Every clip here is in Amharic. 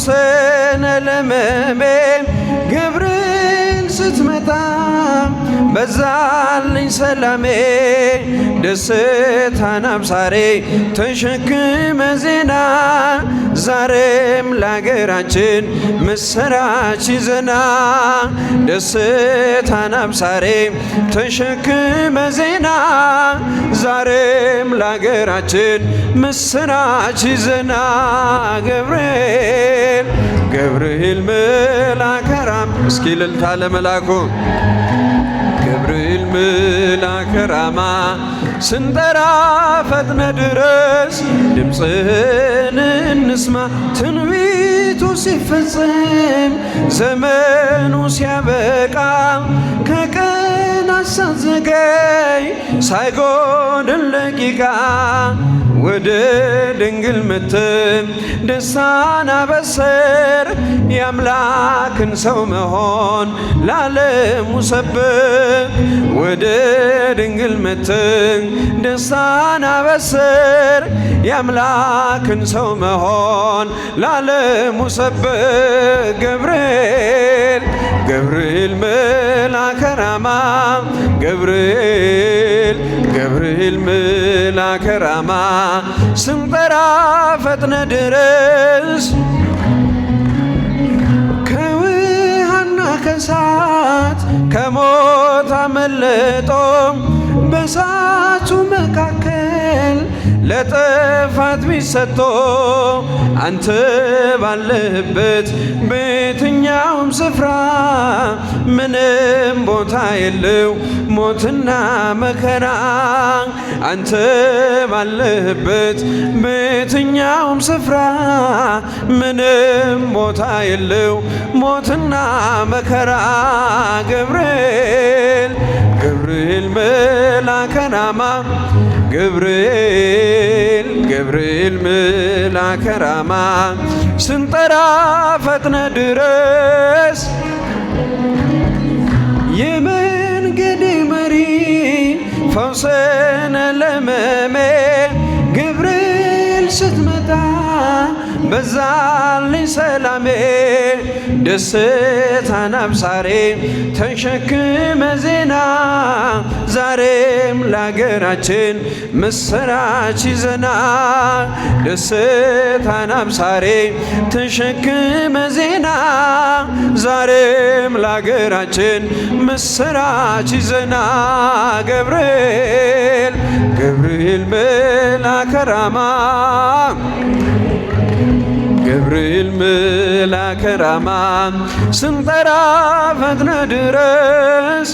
ፈውስን ለመሜ ገብርኤል ስትመጣ በዛልኝ ሰላሜ ደስታን አብሳሬ ተሸክመ ዜና ዛሬም ለአገራችን ምስራች ይዘና ደስታን አብሳሬ ተሸክመ ዜና ዛሬም ለአገራችን ምስራች ይዘና ገብርኤል ገብርኤል መልአከ ራማ እስኪ እልልታ ለመላኩ ገብርኤል መልአከ ራማ ስንጠራ ፈጥነ ድረስ ድምፅህን እንስማ ትንቢቱ ሲፈጸም ዘመኑ ሲያበቃ ከቀናት ሳትዘገይ ሳይጎድል ደቂቃ ወደ ድንግል መጥተህ ደስታን አበሰር የአምላክን ሰው መሆን ለዓለሙ ሰብክ ወደ ድንግል መጥተህ ደስታን አበሰር የአምላክን ሰው መሆን ለዓለሙ ሰብክ ገብርኤል ገብርኤል መልአከ ራማ ገብርኤል ገብርኤል መልአከ ራማ ስንጠራ ፈጥነ ድረስ ከውሃና ከእሳት ከሞት አመለጦ በእሳቱ መካከል ለጥፋት ቢሰጥቶ አንተ ባለህበት በየትኛውም ስፍራ ምንም ቦታ የለው ሞትና መከራ አንተ ባለህበት በየትኛውም ስፍራ ምንም ቦታ የለው ሞትና መከራ ገብርኤል ገብርኤል መልአከ ራማ ገብርኤል ገብርኤል መልአከ ራማ ስንጠራ ፈጥነ ድረስ የመንገዴ መሪ ፈውስን ለመሜ ገብርኤል ስትመጣ በዛልኝ ሰላሜ ደስታን አብሳሬ ተሸክመ ዜና ዛሬም ለአገራችን ምስራች ይዘና ደስታን አብሳሬ ተሸክመ ዜና ዛሬም ለአገራችን ምስራች ይዘና ገብርኤል ገብርኤል መልአከ ራማ ገብርኤል መልአከ ራማ ስንጠራ ፈጥነ ድረስ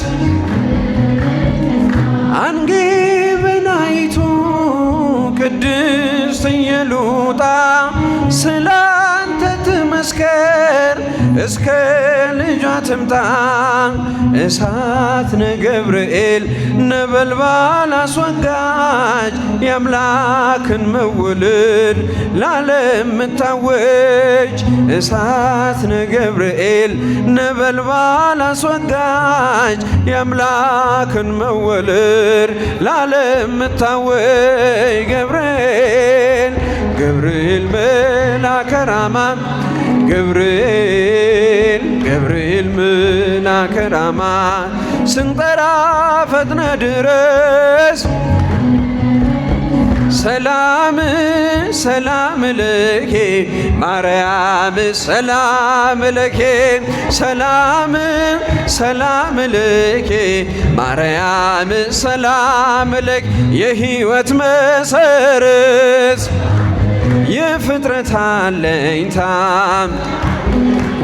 አንጌበናይቱ ቅድስት ኢየሉጣ ስላንተ ትመስከር እስከ ልጇ ትምጣ እሳት ነገብርኤል ነበልባል አስወጋጅ የአምላክን መወለድ ለዓለም ምታወጅ እሳት ነገብርኤል ነበልባል አስወጋጅ የአምላክን መወለድ ለዓለም ምታወጅ ገብርኤል ገብርኤል መልአከ ራማ ገብርኤል ገብርኤል መልአከ ራማ ስንጠራ ፈጥነ ድረስ ሰላም ሰላም ለኪ ማርያም ሰላም ለኪ ሰላም ሰላም ለኪ ማርያም ሰላም ለኪ የሕይወት መሰረት የፍጥረት አለኝታ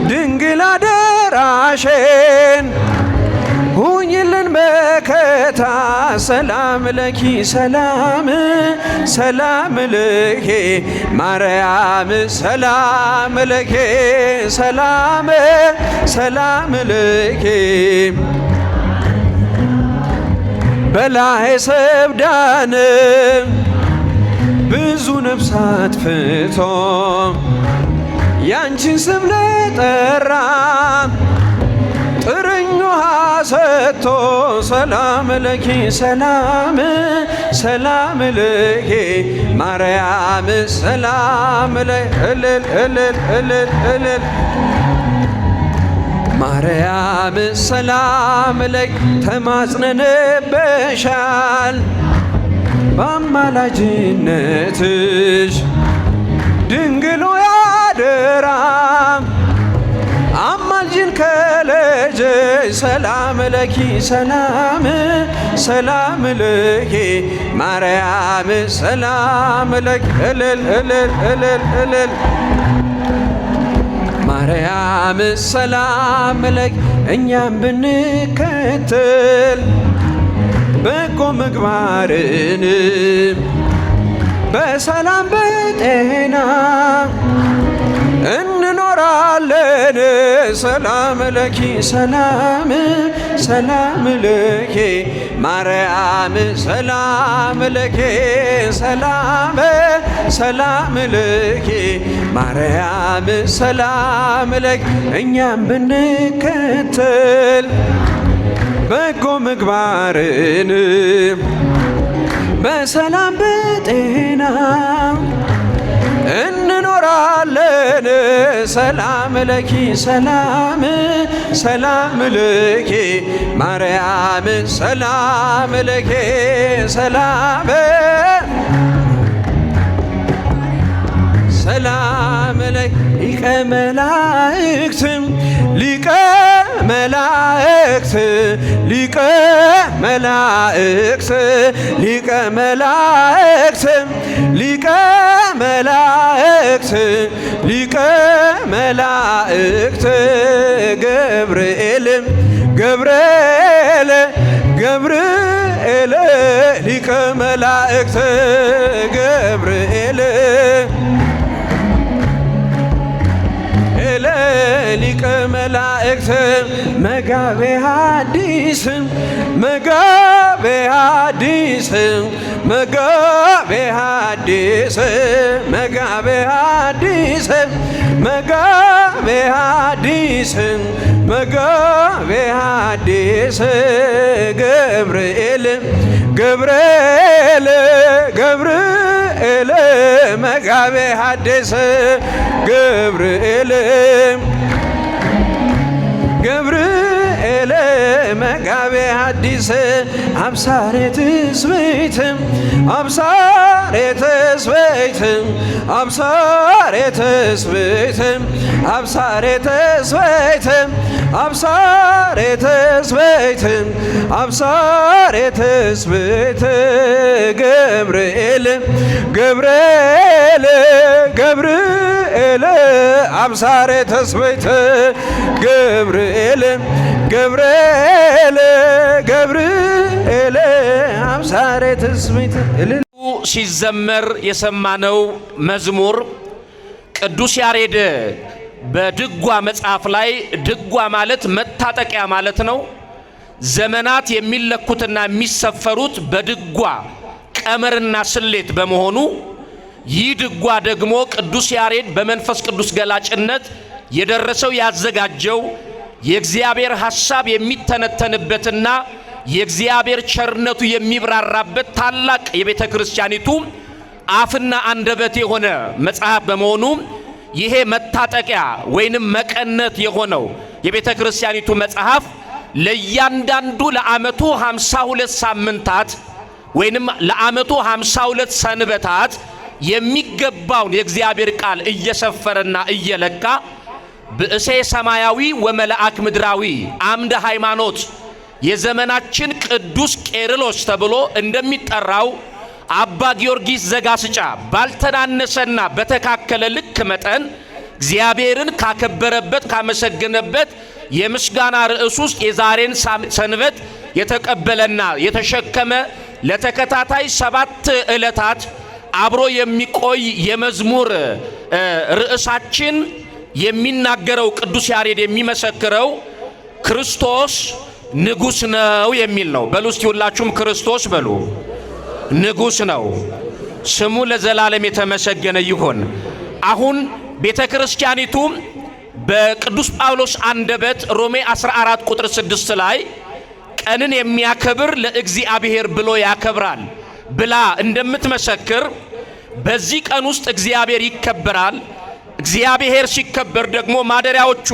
ድንግል አደራሽን ሁኝልን መከታ ሰላም ለኪ ሰላም ሰላም ለኪ ማርያም ሰላም ለኪ ሰላም ሰላም ለኪ በላይ ሰብዳን ብዙ ነፍሳት ፍቶ ያንቺን ስም ለጠራ ጥርኝ ውሃ ሰጥቶ ሰላም ለኪ ሰላም ሰላም ለኪ ማርያም ሰላም ለኪ እልል እልል እልል እልል ማርያም ሰላም ለኪ ተማጽነንብሻል በአማላጅነትሽ ድንግል ሆይ አደራ አማልጅን ከልጅሽ ሰላም ለኪ ሰላም ሰላም ለኪ ማርያም ሰላም ለኪ እልል እልል እልል እልል ማርያም ሰላም ለኪ እኛም ብንከተል በጎ ምግባርን በሰላም በጤና እንኖራለን ሰላም ለኪ ሰላም ሰላም ለኪ ማርያም ሰላም ለኪ ሰላም ሰላም ለኪ ማርያም ሰላም ለኪ እኛም ብንከተል በጎ ምግባርን በሰላም በጤና እንኖራለን ሰላም ለኪ ሰላም ሰላም ለኪ ማርያም ሰላም ለኪ ሰላም ሰላም ለኪ ሊቀ መላእክት ሊቀ መላእክት ሊቀ መላእክት ሊቀ መላእክት ሊቀ መላእክት ሊቀ መላእክት ገብርኤል ገብርኤል ገብርኤል ሊቀ መላእክት ገብርኤል ሊቀ መላእክት መጋቤ ሐዲስ መጋቤ ሐዲስ መጋቤ ሐዲስ መጋቤ ሐዲስ መጋቤ ሐዲስ መጋቤ ሐዲስ ገብርኤል ገብርኤል ገብርኤል መጋቤ ሐዲስ ገብርኤል ገብርኤል መጋቤ ሐዲስ አብሳሬ ትስብእት አብሳሬ ትስብእት አብሳሬ ትስብእት አብሳሬ ትስብእት አብሳሬ ትስብእት አብሳሬ ትስብእት ገብርኤል ገብርኤል ገብርኤል አብሳሬ ትስብእት ገብርኤል ገብርኤል ገብርኤል አብሳሬ ትስብእት ሲዘመር የሰማነው መዝሙር ቅዱስ ያሬድ በድጓ መጽሐፍ ላይ ድጓ ማለት መታጠቂያ ማለት ነው። ዘመናት የሚለኩትና የሚሰፈሩት በድጓ ቀመርና ስሌት በመሆኑ ይህ ድጓ ደግሞ ቅዱስ ያሬድ በመንፈስ ቅዱስ ገላጭነት የደረሰው ያዘጋጀው የእግዚአብሔር ሐሳብ የሚተነተንበትና የእግዚአብሔር ቸርነቱ የሚብራራበት ታላቅ የቤተ ክርስቲያኒቱ አፍና አንደበት የሆነ መጽሐፍ በመሆኑ ይሄ መታጠቂያ ወይንም መቀነት የሆነው የቤተ ክርስቲያኒቱ መጽሐፍ ለእያንዳንዱ ለዓመቱ 52 ሳምንታት ወይንም ለዓመቱ 52 ሰንበታት የሚገባውን የእግዚአብሔር ቃል እየሰፈረና እየለካ ብእሴ ሰማያዊ ወመልአክ ምድራዊ አምደ ሃይማኖት የዘመናችን ቅዱስ ቄርሎስ ተብሎ እንደሚጠራው አባ ጊዮርጊስ ዘጋስጫ ባልተናነሰና በተካከለ ልክ መጠን እግዚአብሔርን ካከበረበት ካመሰገነበት የምስጋና ርዕስ ውስጥ የዛሬን ሰንበት የተቀበለና የተሸከመ ለተከታታይ 7 ዕለታት አብሮ የሚቆይ የመዝሙር ርዕሳችን የሚናገረው ቅዱስ ያሬድ የሚመሰክረው ክርስቶስ ንጉሥ ነው የሚል ነው። በሉ እስቲ ሁላችሁም ክርስቶስ በሉ። ንጉሥ ነው። ስሙ ለዘላለም የተመሰገነ ይሁን። አሁን ቤተ ክርስቲያኒቱ በቅዱስ ጳውሎስ አንደበት ሮሜ 14 ቁጥር 6 ላይ ቀንን የሚያከብር ለእግዚአብሔር ብሎ ያከብራል ብላ እንደምትመሰክር በዚህ ቀን ውስጥ እግዚአብሔር ይከበራል። እግዚአብሔር ሲከበር ደግሞ ማደሪያዎቹ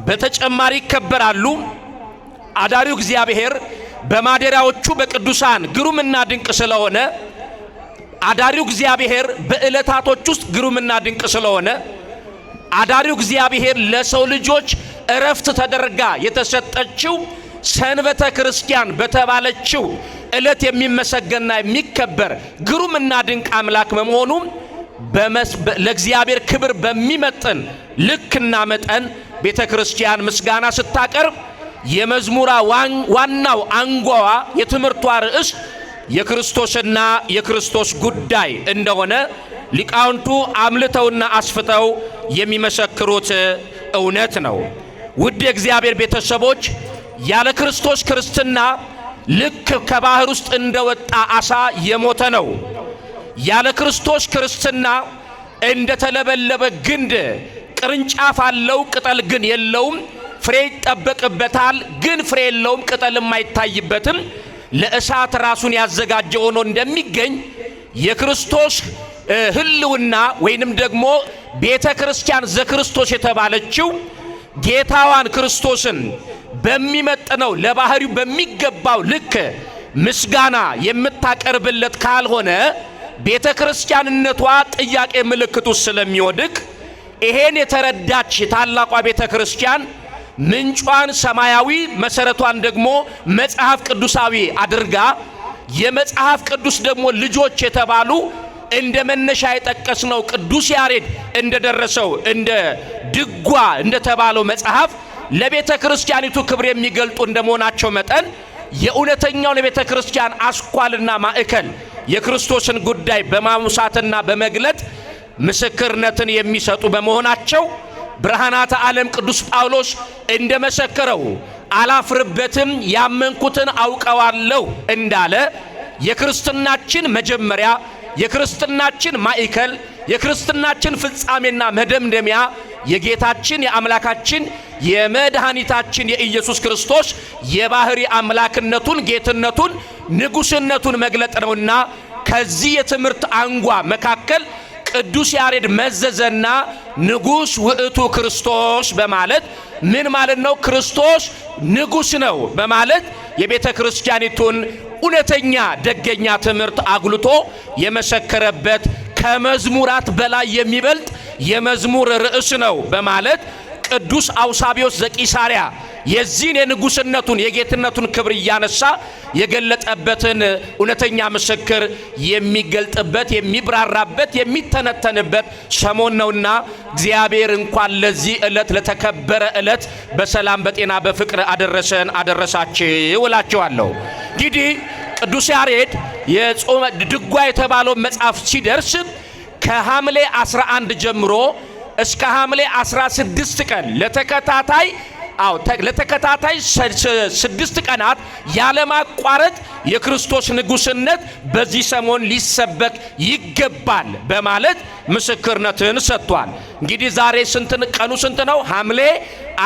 በተጨማሪ ይከበራሉ። አዳሪው እግዚአብሔር በማደሪያዎቹ በቅዱሳን ግሩምና ድንቅ ስለሆነ አዳሪው እግዚአብሔር በዕለታቶች ውስጥ ግሩምና ድንቅ ስለሆነ አዳሪው እግዚአብሔር ለሰው ልጆች እረፍት ተደርጋ የተሰጠችው ሰንበተ ክርስቲያን በተባለችው ዕለት የሚመሰገንና የሚከበር ግሩምና ድንቅ አምላክ በመሆኑ ለእግዚአብሔር ክብር በሚመጥን ልክና መጠን ቤተ ክርስቲያን ምስጋና ስታቀርብ የመዝሙራ ዋናው አንጓዋ የትምህርቷ ርዕስ የክርስቶስና የክርስቶስ ጉዳይ እንደሆነ ሊቃውንቱ አምልተውና አስፍተው የሚመሰክሩት እውነት ነው። ውድ የእግዚአብሔር ቤተሰቦች ያለ ክርስቶስ ክርስትና ልክ ከባህር ውስጥ እንደወጣ አሳ የሞተ ነው። ያለ ክርስቶስ ክርስትና እንደተለበለበ ግንድ ቅርንጫፍ አለው፣ ቅጠል ግን የለውም። ፍሬ ይጠበቅበታል፣ ግን ፍሬ የለውም፣ ቅጠልም አይታይበትም። ለእሳት ራሱን ያዘጋጀ ሆኖ እንደሚገኝ የክርስቶስ ህልውና ወይንም ደግሞ ቤተ ክርስቲያን ዘክርስቶስ የተባለችው ጌታዋን ክርስቶስን በሚመጥነው ለባህሪው በሚገባው ልክ ምስጋና የምታቀርብለት ካልሆነ ቤተ ክርስቲያንነቷ ጥያቄ ምልክት ውስጥ ስለሚወድቅ ይሄን የተረዳች ታላቋ ቤተ ክርስቲያን ምንጯን ሰማያዊ መሰረቷን ደግሞ መጽሐፍ ቅዱሳዊ አድርጋ የመጽሐፍ ቅዱስ ደግሞ ልጆች የተባሉ እንደ መነሻ የጠቀስነው ቅዱስ ያሬድ እንደደረሰው እንደ ድጓ እንደተባለው መጽሐፍ ለቤተ ክርስቲያኒቱ ክብር የሚገልጡ እንደመሆናቸው መጠን የእውነተኛውን የቤተ ክርስቲያን አስኳልና ማዕከል የክርስቶስን ጉዳይ በማሙሳትና በመግለጥ ምስክርነትን የሚሰጡ በመሆናቸው ብርሃናተ ዓለም ቅዱስ ጳውሎስ እንደመሰከረው አላፍርበትም ያመንኩትን አውቀዋለሁ እንዳለ የክርስትናችን መጀመሪያ የክርስትናችን ማዕከል የክርስትናችን ፍጻሜና መደምደሚያ የጌታችን የአምላካችን የመድኃኒታችን የኢየሱስ ክርስቶስ የባህሪ አምላክነቱን ጌትነቱን ንጉስነቱን መግለጥ ነውና ከዚህ የትምህርት አንጓ መካከል ቅዱስ ያሬድ መዘዘና ንጉስ ውእቱ ክርስቶስ በማለት ምን ማለት ነው? ክርስቶስ ንጉስ ነው በማለት የቤተ ክርስቲያኒቱን እውነተኛ ደገኛ ትምህርት አጉልቶ የመሰከረበት ከመዝሙራት በላይ የሚበልጥ የመዝሙር ርዕስ ነው በማለት ቅዱስ አውሳቢዮስ ዘቂሳርያ የዚህን የንጉስነቱን የጌትነቱን ክብር እያነሳ የገለጠበትን እውነተኛ ምስክር የሚገልጥበት የሚብራራበት የሚተነተንበት ሰሞን ነውና እግዚአብሔር እንኳን ለዚህ ዕለት ለተከበረ ዕለት በሰላም በጤና በፍቅር አደረሰን አደረሳችሁ እላችኋለሁ። እንግዲህ ቅዱስ ያሬድ የጾመ ድጓ የተባለው መጽሐፍ ሲደርስ ከሐምሌ 11 ጀምሮ እስከ ሐምሌ 16 ቀን ለተከታታይ 6 ቀናት ያለማቋረጥ የክርስቶስ ንጉስነት በዚህ ሰሞን ሊሰበክ ይገባል በማለት ምስክርነትን ሰጥቷል። እንግዲህ ዛሬ ቀኑ ስንት ነው? ሐምሌ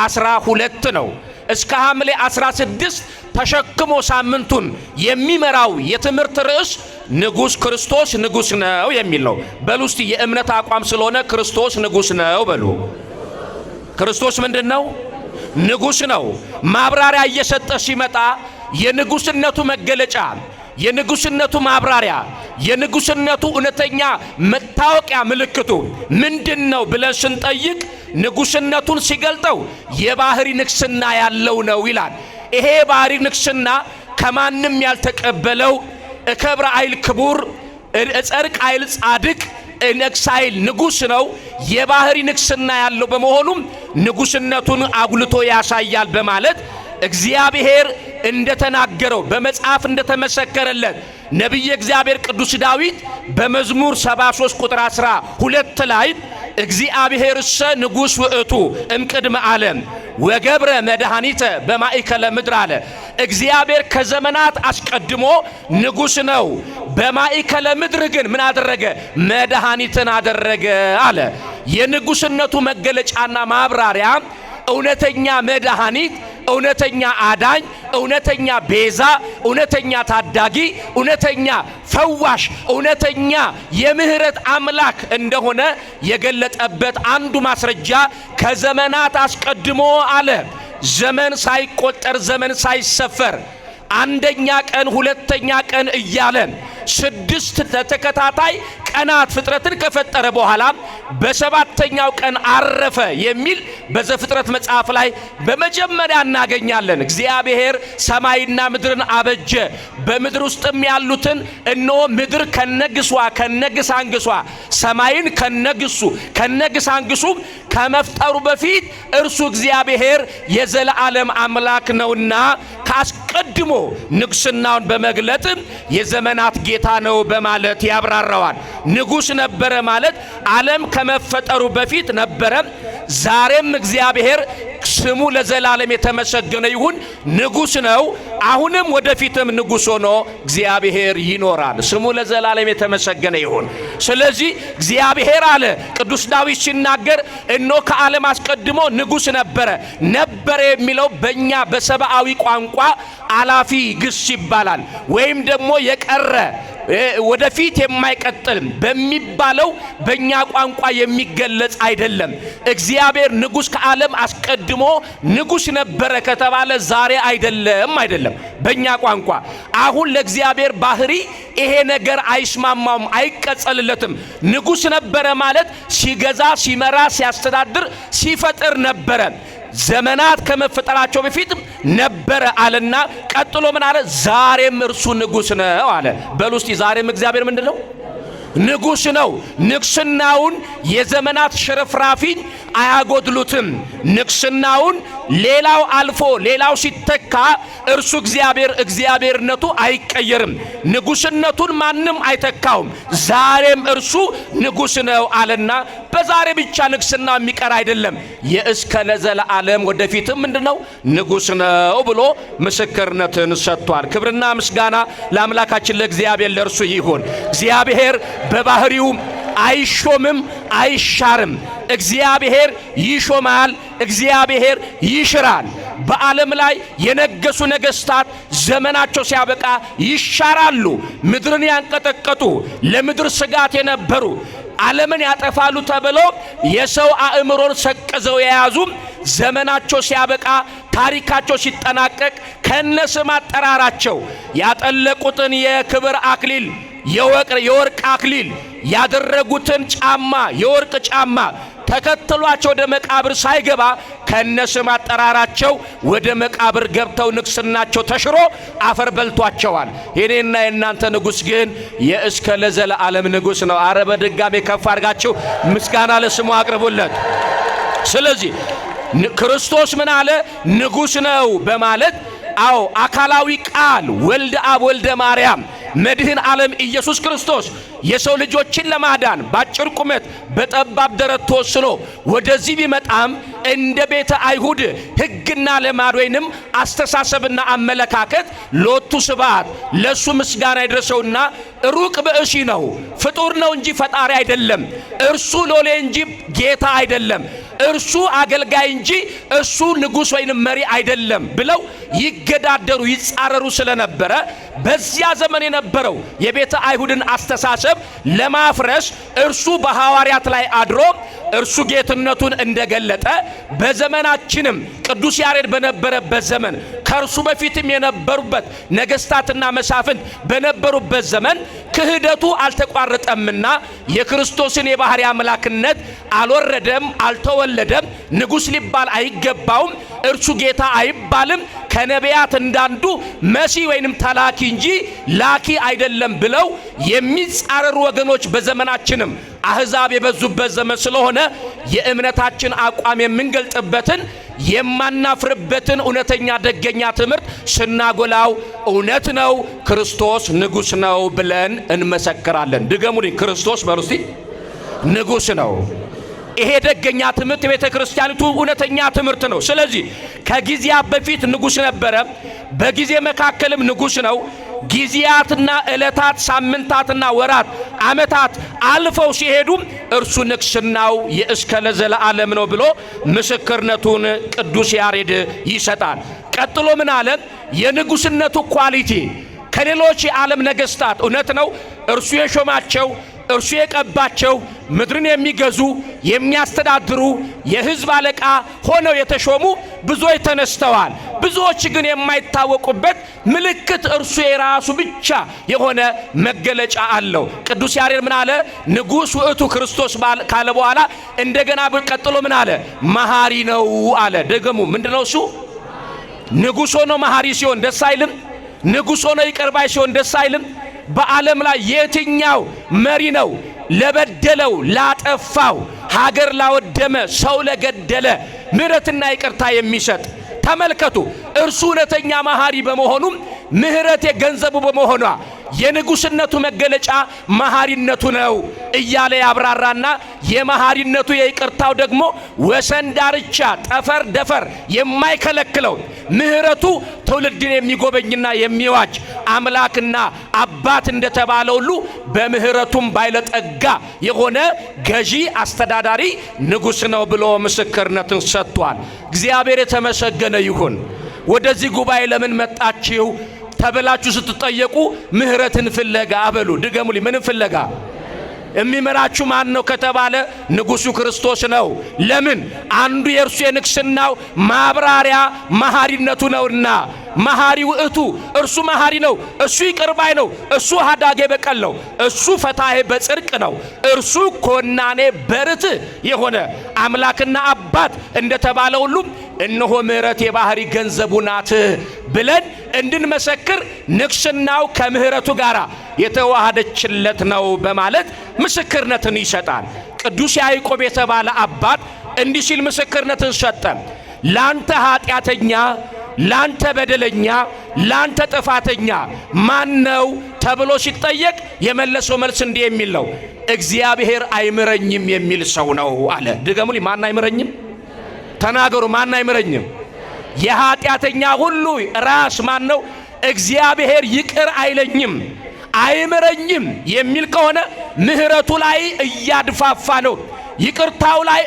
12 ነው። እስከ ሐምሌ 16 ተሸክሞ ሳምንቱን የሚመራው የትምህርት ርዕስ ንጉስ ክርስቶስ ንጉስ ነው የሚል ነው። በሉ እስቲ የእምነት አቋም ስለሆነ ክርስቶስ ንጉስ ነው በሉ። ክርስቶስ ምንድን ነው? ንጉስ ነው። ማብራሪያ እየሰጠ ሲመጣ የንጉስነቱ መገለጫ የንጉስነቱ ማብራሪያ የንጉስነቱ እውነተኛ መታወቂያ ምልክቱ ምንድነው ብለን ስንጠይቅ ንጉስነቱን ሲገልጠው የባህሪ ንግስና ያለው ነው ይላል። ይሄ ባህሪ ንግስና ከማንም ያልተቀበለው እከብረ አይል ክቡር እጸድቅ አይል ጻድቅ እነግስ አይል ንጉስ ነው። የባህሪ ንግስና ያለው በመሆኑም ንጉስነቱን አጉልቶ ያሳያል በማለት እግዚአብሔር እንደተናገረው በመጽሐፍ እንደተመሰከረለት ነቢየ እግዚአብሔር ቅዱስ ዳዊት በመዝሙር 73 ቁጥር 12 ላይ እግዚአብሔርሰ ንጉስ ውእቱ እምቅድመ ዓለም ወገብረ መድኃኒተ በማእከለ ምድር አለ። እግዚአብሔር ከዘመናት አስቀድሞ ንጉስ ነው፣ በማእከለ ምድር ግን ምን አደረገ? መድኃኒትን አደረገ አለ። የንጉስነቱ መገለጫና ማብራሪያ እውነተኛ መድኃኒት፣ እውነተኛ አዳኝ፣ እውነተኛ ቤዛ፣ እውነተኛ ታዳጊ፣ እውነተኛ ፈዋሽ፣ እውነተኛ የምህረት አምላክ እንደሆነ የገለጠበት አንዱ ማስረጃ ከዘመናት አስቀድሞ አለ። ዘመን ሳይቆጠር ዘመን ሳይሰፈር አንደኛ ቀን ሁለተኛ ቀን እያለ 6 ተከታታይ ቀናት ፍጥረትን ከፈጠረ በኋላ በሰባተኛው ቀን አረፈ የሚል በዘፍጥረት መጽሐፍ ላይ በመጀመሪያ እናገኛለን። እግዚአብሔር ሰማይና ምድርን አበጀ፣ በምድር ውስጥም ያሉትን እነሆ ምድር ከነግሷ ከነግሳንግሷ ሰማይን ከነግሳንግሱ ከመፍጠሩ በፊት እርሱ እግዚአብሔር የዘላለም አምላክ ነውና ካስቀድሞ ንግስናውን በመግለጥ የዘመናት ጌታ ነው በማለት ያብራራዋል። ንጉስ ነበረ ማለት ዓለም ከመፈጠሩ በፊት ነበረ። ዛሬም እግዚአብሔር ስሙ ለዘላለም የተመሰገነ ይሁን ንጉስ ነው። አሁንም ወደፊትም ንጉስ ሆኖ እግዚአብሔር ይኖራል። ስሙ ለዘላለም የተመሰገነ ይሁን። ስለዚህ እግዚአብሔር አለ ቅዱስ ዳዊት ሲናገር እነሆ ከዓለም አስቀድሞ ንጉስ ነበረ የሚለው በእኛ በሰብአዊ ቋንቋ አላፊ ግስ ይባላል። ወይም ደግሞ የቀረ ወደፊት የማይቀጥል በሚባለው በእኛ ቋንቋ የሚገለጽ አይደለም። እግዚአብሔር ንጉስ ከዓለም አስቀድሞ ንጉስ ነበረ ከተባለ ዛሬ አይደለም በእኛ ቋንቋ። አሁን ለእግዚአብሔር ባህሪ ይሄ ነገር አይስማማውም፣ አይቀጸልለትም። ንጉስ ነበረ ማለት ሲገዛ፣ ሲመራ፣ ሲያስተዳድር፣ ሲፈጥር ነበረ። ዘመናት ከመፈጠራቸው በፊት ነበረ አለና ቀጥሎ ምን አለ? ዛሬም እርሱ ንጉስ ነው አለ። በሉ እስቲ ዛሬም እግዚአብሔር ምንድነው? ንጉስ ነው። ንግስናውን የዘመናት ሽርፍራፊ አያጎድሉትም። ንግስናውን ሌላው አልፎ ሌላው ሲተካ እርሱ እግዚአብሔርነቱ አይቀየርም። ንጉስነቱን ማንም አይተካውም። ዛሬም እርሱ ንጉስ ነው አለና በዛሬ ብቻ ንግስና የሚቀር አይደለም። የእስከ ለዘላለም ወደፊትም ምንድነው? ንጉስ ነው ብሎ ምስክርነትን ሰጥቷል። ክብርና ምስጋና ለአምላካችን ለእግዚአብሔር ለእርሱ ይሁን። እግዚአብሔር በባህሪው አይሾምም፣ አይሻርም። እግዚአብሔር ይሾማል፣ እግዚአብሔር ይሽራል። በዓለም ላይ የነገሱ ነገስታት ዘመናቸው ሲያበቃ ይሻራሉ። ምድርን ያንቀጠቀጡ ለምድር ስጋት የነበሩ ዓለምን ያጠፋሉ ተብሎ የሰው አእምሮን ሰቅዘው የያዙ ዘመናቸው ሲያበቃ ታሪካቸው ሲጠናቀቅ ከነስም አጠራራቸው ያጠለቁትን የክብር አክሊል የወርቅ አክሊል ያደረጉትን ጫማ የወርቅ ጫማ ተከትሏቸው ወደ መቃብር ሳይገባ ከነስም አጠራራቸው ወደ መቃብር ገብተው ንግስናቸው ተሽሮ አፈር በልቷቸዋል። የኔና የናንተ ንጉስ ግን የእስከ ለዘላለም ንጉስ ነው። አረ በድጋሜ ከፍ አድርጋችሁ ምስጋና ለስሙ አቅርቡለት። ስለዚህ ክርስቶስ ምን አለ? ንጉስ ነው በማለት አዎ አካላዊ ቃል ወልደ አብ ወልደ ማርያም መድህን ዓለም ኢየሱስ ክርስቶስ የሰው ልጆችን ለማዳን ባጭር ቁመት በጠባብ ደረት ተወስኖ ወደዚህ ቢመጣም እንደ ቤተ አይሁድ ሕግና ልማድ ወይንም አስተሳሰብና አመለካከት ሎቱ ስብሐት ለሱ ምስጋና ይድረሰውና ሩቅ ብእሲ ነው፣ ፍጡር ነው እንጂ ፈጣሪ አይደለም። እርሱ ሎሌ እንጂ ጌታ አይደለም። እርሱ አገልጋይ እንጂ እሱ ንጉስ ወይንም መሪ አይደለም ብለው ይገዳደሩ ይጻረሩ ስለነበረ በዚያ ዘመን የነበረው የቤተ አይሁድን አስተሳሰብ ለማፍረስ እርሱ በሐዋርያት ላይ አድሮ እርሱ ጌትነቱን እንደገለጠ በዘመናችንም ቅዱስ ያሬድ በነበረበት ዘመን ከእርሱ በፊትም የነበሩበት ነገስታትና መሳፍንት በነበሩበት ዘመን ክህደቱ አልተቋረጠምና የክርስቶስን የባህሪ አምላክነት አልወረደም፣ አልተወለደም፣ ንጉስ ሊባል አይገባውም፣ እርሱ ጌታ አይባልም፣ ከነቢያት እንዳንዱ መሲህ ወይንም ተላኪ እንጂ ላኪ አይደለም ብለው የሚጻረሩ ወገኖች በዘመናችንም አህዛብ የበዙበት ዘመን ስለሆነ የእምነታችን አቋም የምንገልጥበትን የማናፍርበትን እውነተኛ ደገኛ ትምህርት ስናጎላው እውነት ነው ክርስቶስ ንጉስ ነው ብለን እንመሰክራለን። ድገሙልኝ። ክርስቶስ በሩስቲ ንጉስ ነው። ይሄ ደገኛ ትምህርት የቤተ ክርስቲያኒቱ እውነተኛ ትምህርት ነው። ስለዚህ ከጊዜያት በፊት ንጉስ ነበረ፣ በጊዜ መካከልም ንጉስ ነው። ጊዜያትና ዕለታት ሳምንታትና ወራት ዓመታት አልፈው ሲሄዱ እርሱ ንግስናው የእስከ ለዘላለም ነው ብሎ ምስክርነቱን ቅዱስ ያሬድ ይሰጣል። ቀጥሎ ምን አለ? የንጉስነቱ ኳሊቲ ከሌሎች የዓለም ነገስታት እውነት ነው እርሱ የሾማቸው እርሱ የቀባቸው ምድርን የሚገዙ የሚያስተዳድሩ የሕዝብ አለቃ ሆነው የተሾሙ ብዙዎች ተነስተዋል። ብዙዎች ግን የማይታወቁበት ምልክት እርሱ የራሱ ብቻ የሆነ መገለጫ አለው። ቅዱስ ያሬድ ምን አለ? ንጉሥ ውእቱ ክርስቶስ ካለ በኋላ እንደገና ቀጥሎ ምን አለ? መሐሪ ነው አለ። ደግሞ ምንድነው እሱ? ንጉሥ ሆኖ መሐሪ ሲሆን ደስ አይልም? ንጉሥ ሆኖ ይቅር ባይ ሲሆን ደስ አይልም? በዓለም ላይ የትኛው መሪ ነው ለበደለው ላጠፋው ሀገር ላወደመ ሰው ለገደለ ምሕረትና ይቅርታ የሚሰጥ? ተመልከቱ። እርሱ እውነተኛ መሐሪ በመሆኑም ምሕረት የገንዘቡ በመሆኗ የንጉስነቱ መገለጫ መሐሪነቱ ነው እያለ ያብራራና የመሐሪነቱ የይቅርታው ደግሞ ወሰን ዳርቻ ጠፈር ደፈር የማይከለክለው ምሕረቱ ትውልድን የሚጎበኝና የሚዋጅ አምላክና አባት እንደተባለ ሁሉ በምሕረቱም ባይለጠጋ የሆነ ገዢ አስተዳዳሪ ንጉሥ ነው ብሎ ምስክርነትን ሰጥቷል። እግዚአብሔር የተመሰገነ ይሁን። ወደዚህ ጉባኤ ለምን መጣችሁ ተብላችሁ ስትጠየቁ ምሕረትን ፍለጋ አበሉ። ድገሙልኝ። ምንም ፍለጋ? የሚመራችሁ ማን ነው ከተባለ ንጉሡ ክርስቶስ ነው። ለምን? አንዱ የእርሱ የንግስናው ማብራሪያ መሐሪነቱ ነውና። መሐሪ ውእቱ እርሱ መሐሪ ነው። እሱ ይቅር ባይ ነው። እሱ ሀዳጌ በቀል ነው። እሱ ፈታሄ በጽድቅ ነው። እርሱ ኮናኔ በርት የሆነ አምላክና አባት እንደተባለ ሁሉ እነሆ ምሕረት የባህሪ ገንዘቡ ናት ብለን እንድንመሰክር ንግስናው ከምሕረቱ ጋር የተዋሃደችለት ነው በማለት ምስክርነትን ይሰጣል። ቅዱስ ያዕቆብ የተባለ አባት እንዲህ ሲል ምስክርነትን ሰጠ። ላንተ ኃጢአተኛ፣ ላንተ በደለኛ፣ ላንተ ጥፋተኛ ማን ነው ተብሎ ሲጠየቅ የመለሰው መልስ እንዲህ የሚል ነው፣ እግዚአብሔር አይምረኝም የሚል ሰው ነው አለ። ድገሙልኝ። ማን አይምረኝም? ተናገሩ። ማን አይምረኝም? የኃጢአተኛ ሁሉ ራስ ማን ነው? እግዚአብሔር ይቅር አይለኝም አይምረኝም የሚል ከሆነ ምሕረቱ ላይ እያድፋፋ ነው። ይቅርታው ላይ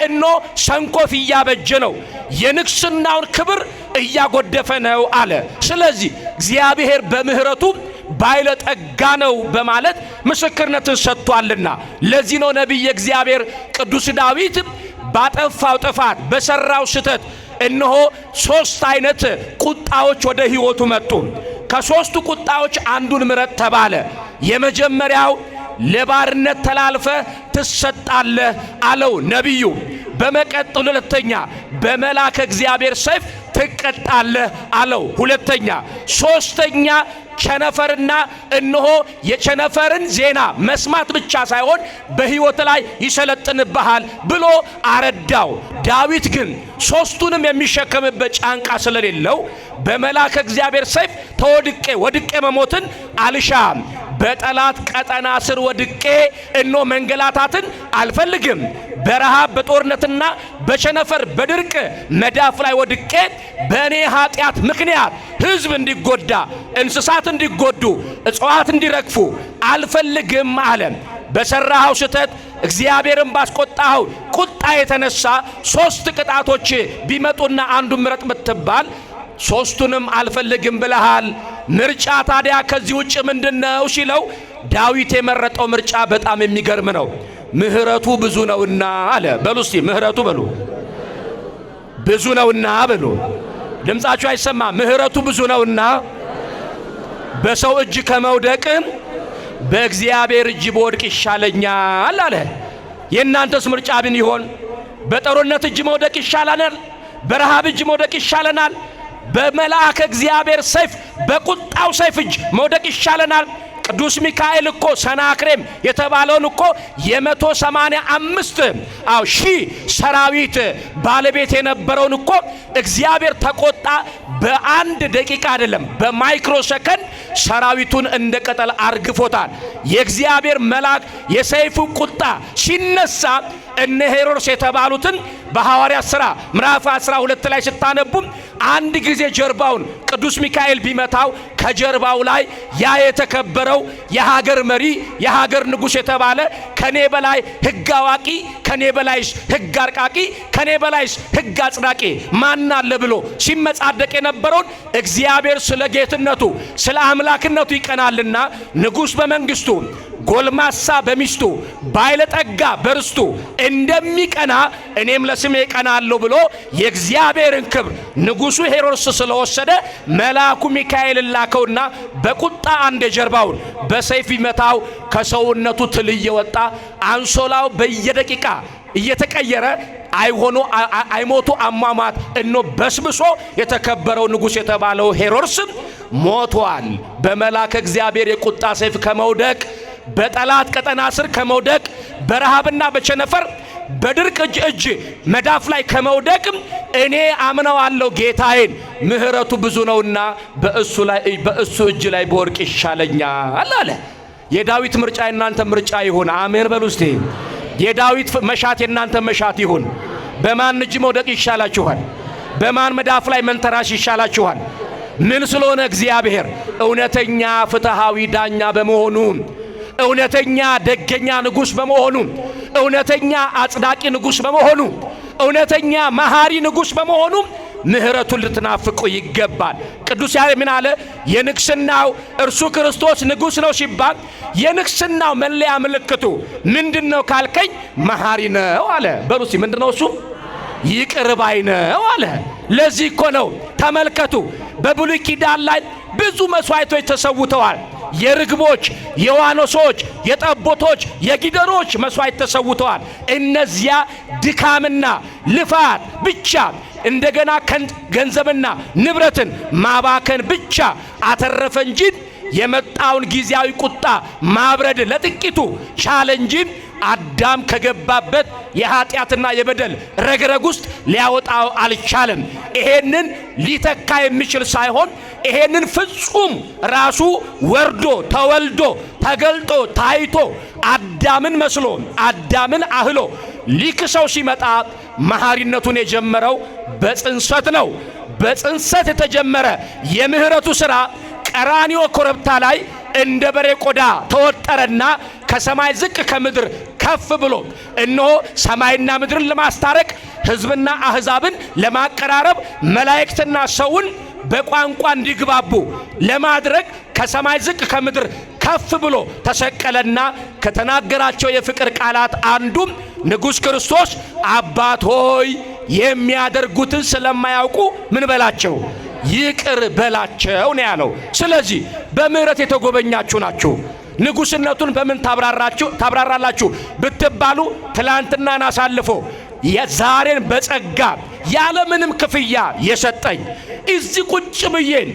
ሰንኮፍ እያበጀ ነው። የንግስናውን ክብር እያጎደፈ ነው አለ። ስለዚህ እግዚአብሔር በምሕረቱ ባይለጠጋ ነው በማለት ምስክርነትን ሰጥቷልና ለዚህ ነው ነቢየ እግዚአብሔር ቅዱስ ዳዊት ባጠፋው ጥፋት በሰራው ስተት እነሆ ሶስት አይነት ቁጣዎች ወደ ሕይወቱ መጡ። ከሶስቱ ቁጣዎች አንዱን ምረጥ ተባለ። የመጀመሪያው ለባርነት ተላልፈ ትሰጣለህ አለው ነቢዩ። በመቀጠል ሁለተኛ በመላከ እግዚአብሔር ሰይፍ ትቀጣለህ አለው ሁለተኛ። ሶስተኛ ቸነፈርና እነሆ የቸነፈርን ዜና መስማት ብቻ ሳይሆን በሕይወት ላይ ይሰለጥንብሃል ብሎ አረዳው። ዳዊት ግን ሶስቱንም የሚሸከምበት ጫንቃ ስለሌለው በመላከ እግዚአብሔር ሰይፍ ወድቄ መሞትን አልሻም፣ በጠላት ቀጠና ስር ወድቄ መንገላታትን አልፈልግም፣ በረሃብ በጦርነትና በቸነፈር በድርቅ መዳፍ ላይ ወድቄ በእኔ ኃጢአት ምክንያት ሕዝብ እንዲጎዳ፣ እንስሳት እንዲጎዱ፣ እጽዋት እንዲረግፉ አልፈልግም አለ። በሰራኸው ስተት እግዚአብሔርን ባስቆጣኸው ቁጣ የተነሳ ሶስት ቅጣቶች ቢመጡና አንዱን ምረጥ ብትባል ሶስቱንም አልፈልግም ብለሃል። ምርጫ ታዲያ ከዚህ ውጭ ምንድነው ሲለው ዳዊት የመረጠው ምርጫ በጣም የሚገርም ነው። ምሕረቱ ብዙ ነውና አለ። በሉ እስቲ ምሕረቱ በሉ። ብዙ ነውና በሉ። ድምጻችሁ አይሰማ። ምሕረቱ ብዙ ነውና በሰው እጅ ከመውደቅ በእግዚአብሔር እጅ በወድቅ ይሻለኛል አለ። የእናንተስ ምርጫ ምን ይሆን? በጦርነት እጅ መውደቅ ይሻለናል? በረሃብ እጅ መውደቅ ይሻለናል? በመልአከ እግዚአብሔር ሰይፍ በቁጣው ሰይፍ እጅ መውደቅ ይሻለናል? ቅዱስ ሚካኤል እኮ ሰናክሬም የተባለውን እኮ የ185 ሺህ ሰራዊት ባለቤት የነበረውን እኮ እግዚአብሔር ተቆጣ። በአንድ ደቂቃ አይደለም በማይክሮ ሰከንድ ሰራዊቱን እንደ ቅጠል አርግፎታል። የእግዚአብሔር መልአክ የሰይፉ ቁጣ ሲነሳ እነ ሄሮድስ የተባሉትን በሐዋርያት ሥራ ምዕራፍ 12 ላይ ስታነቡም አንድ ጊዜ ጀርባውን ቅዱስ ሚካኤል ቢመታው ከጀርባው ላይ ያ የተከበረው የሀገር መሪ የሀገር ንጉሥ የተባለ ከኔ በላይ ሕግ አዋቂ ከኔ በላይስ ሕግ አርቃቂ ከኔ በላይስ ሕግ አጽዳቂ ማን አለ ብሎ ሲመጻደቅ የነበረውን እግዚአብሔር ስለ ጌትነቱ ስለ አምላክነቱ ይቀናልና ንጉሥ በመንግስቱ ጎልማሳ በሚስቱ ባይለጠጋ በርስቱ እንደሚቀና እኔም ለስሜ ቀናለሁ ብሎ የእግዚአብሔርን ክብር ንጉሡ ሄሮድስ ስለወሰደ መልአኩ ሚካኤል ላከውና በቁጣ አንድ ጀርባውን በሰይፍ ይመታው። ከሰውነቱ ትል እየወጣ አንሶላው በየደቂቃ እየተቀየረ አይሞቱ አሟሟት እኖ በስብሶ የተከበረው ንጉሥ የተባለው ሄሮድስም ሞቷል። በመልአከ እግዚአብሔር የቁጣ ሰይፍ ከመውደቅ በጠላት ቀጠና ስር ከመውደቅ በረሃብና በቸነፈር በድርቅ እጅ መዳፍ ላይ ከመውደቅም እኔ አምነዋለሁ ጌታዬን ምሕረቱ ብዙ ነውና በእሱ እጅ ላይ በወርቅ ይሻለኛል አለ። የዳዊት ምርጫ የናንተ ምርጫ ይሁን። አሜን በሉ እስቲ። የዳዊት መሻት የናንተ መሻት ይሁን። በማን እጅ መውደቅ ይሻላችኋል? በማን መዳፍ ላይ መንተራሽ ይሻላችኋል? ምን ስለሆነ? እግዚአብሔር እውነተኛ ፍትሃዊ ዳኛ በመሆኑ፣ እውነተኛ ደገኛ ንጉሥ በመሆኑ፣ እውነተኛ አጽዳቂ ንጉሥ በመሆኑ፣ እውነተኛ መሐሪ ንጉሥ በመሆኑ ምሕረቱን ልትናፍቁ ይገባል። ቅዱስ ያሬድ ምን አለ? የንግስናው እርሱ ክርስቶስ ንጉሥ ነው ሲባል የንግስናው መለያ ምልክቱ ምንድነው ካልከኝ መሐሪ ነው አለ። በሩሲ ምንድነው እሱ? ይቅር ባይ ነው አለ። ለዚህ እኮ ነው ተመልከቱ፣ በብሉይ ኪዳን ላይ ብዙ መስዋዕቶች ተሰውተዋል። የርግቦች፣ የዋኖሶች፣ የጠቦቶች፣ የጊደሮች መስዋዕት ተሰውተዋል። እነዚያ ድካምና ልፋት ብቻ እንደገና ገንዘብና ንብረትን ማባከን ብቻ አተረፈ እንጂ የመጣውን ጊዜያዊ ቁጣ ማብረድ ለጥቂቱ ቻለ እንጂ አዳም ከገባበት የኃጢአትና የበደል ረግረግ ውስጥ ሊያወጣው አልቻለም። ይሄንን ሊተካ የሚችል ሳይሆን ይሄንን ፍጹም ራሱ ወርዶ ተወልዶ ተገልጦ ታይቶ አዳምን መስሎ አዳምን አህሎ ሊክሰው ሲመጣ መሐሪነቱን የጀመረው በጽንሰት ነው። በጽንሰት የተጀመረ የምህረቱ ሥራ ቀራንዮ ኮረብታ ላይ እንደ በሬ ቆዳ ተወጠረና ከሰማይ ዝቅ ከምድር ከፍ ብሎ እነሆ ሰማይና ምድርን ለማስታረቅ ሕዝብና አሕዛብን ለማቀራረብ መላእክትና ሰውን በቋንቋ እንዲግባቡ ለማድረግ ከሰማይ ዝቅ ከምድር ከፍ ብሎ ተሰቀለና ከተናገራቸው የፍቅር ቃላት አንዱም ንጉሥ ክርስቶስ አባት ሆይ የሚያደርጉትን ስለማያውቁ ምን በላቸው ይቅር በላቸው ነው ያለው። ስለዚህ በምህረት የተጎበኛችሁ ናችሁ። ንጉሥነቱን በምን ታብራራላችሁ ብትባሉ ትላንትናን አሳልፎ የዛሬን በጸጋ ያለምንም ክፍያ የሰጠኝ እዚህ ቁጭ ብዬን